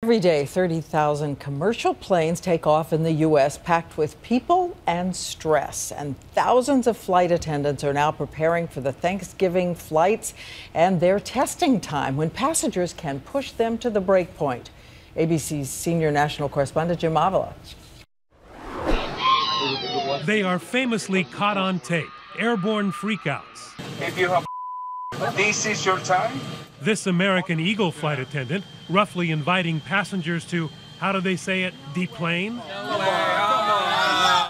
Every day, 30,000 commercial planes take off in the U.S. packed with people and stress. And thousands of flight attendants are now preparing for the Thanksgiving flights and their testing time when passengers can push them to the break point. ABC's senior national correspondent Jim Avila. They are famously caught on tape, airborne freakouts. If you have this is your time. This American Eagle flight attendant roughly inviting passengers to, how do they say it, deplane?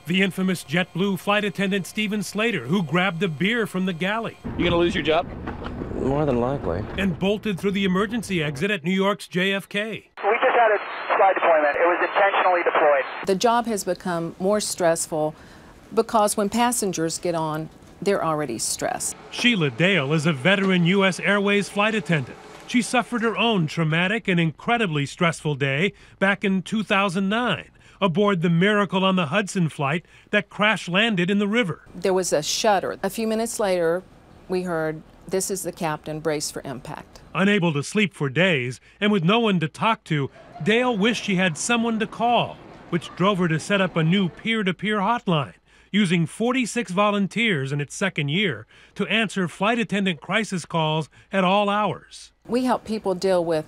The infamous JetBlue flight attendant Stephen Slater, who grabbed a beer from the galley. You gonna lose your job? More than likely. And bolted through the emergency exit at New York's JFK. We just had a flight deployment. It was intentionally deployed. The job has become more stressful because when passengers get on, they're already stressed. Sheila Dale is a veteran U.S. Airways flight attendant. She suffered her own traumatic and incredibly stressful day back in 2009 aboard the Miracle on the Hudson flight that crash-landed in the river. There was a shudder. A few minutes later, we heard, "This is the captain, brace for impact." Unable to sleep for days and with no one to talk to, Dale wished she had someone to call, which drove her to set up a new peer-to-peer hotline, using 46 volunteers in its second year to answer flight attendant crisis calls at all hours. We help people deal with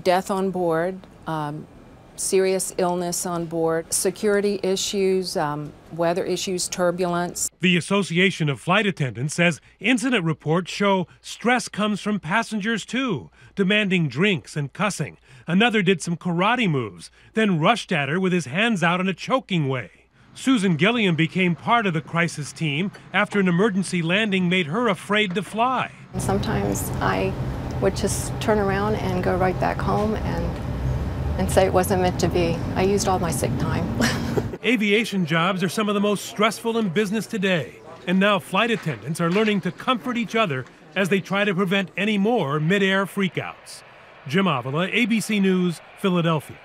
death on board, serious illness on board, security issues, weather issues, turbulence. The Association of Flight Attendants says incident reports show stress comes from passengers too, demanding drinks and cussing. Another did some karate moves, then rushed at her with his hands out in a choking way. Susan Gilliam became part of the crisis team after an emergency landing made her afraid to fly. Sometimes I would just turn around and go right back home and say it wasn't meant to be. I used all my sick time. Aviation jobs are some of the most stressful in business today, and now flight attendants are learning to comfort each other as they try to prevent any more mid-air freakouts. Jim Avila, ABC News, Philadelphia.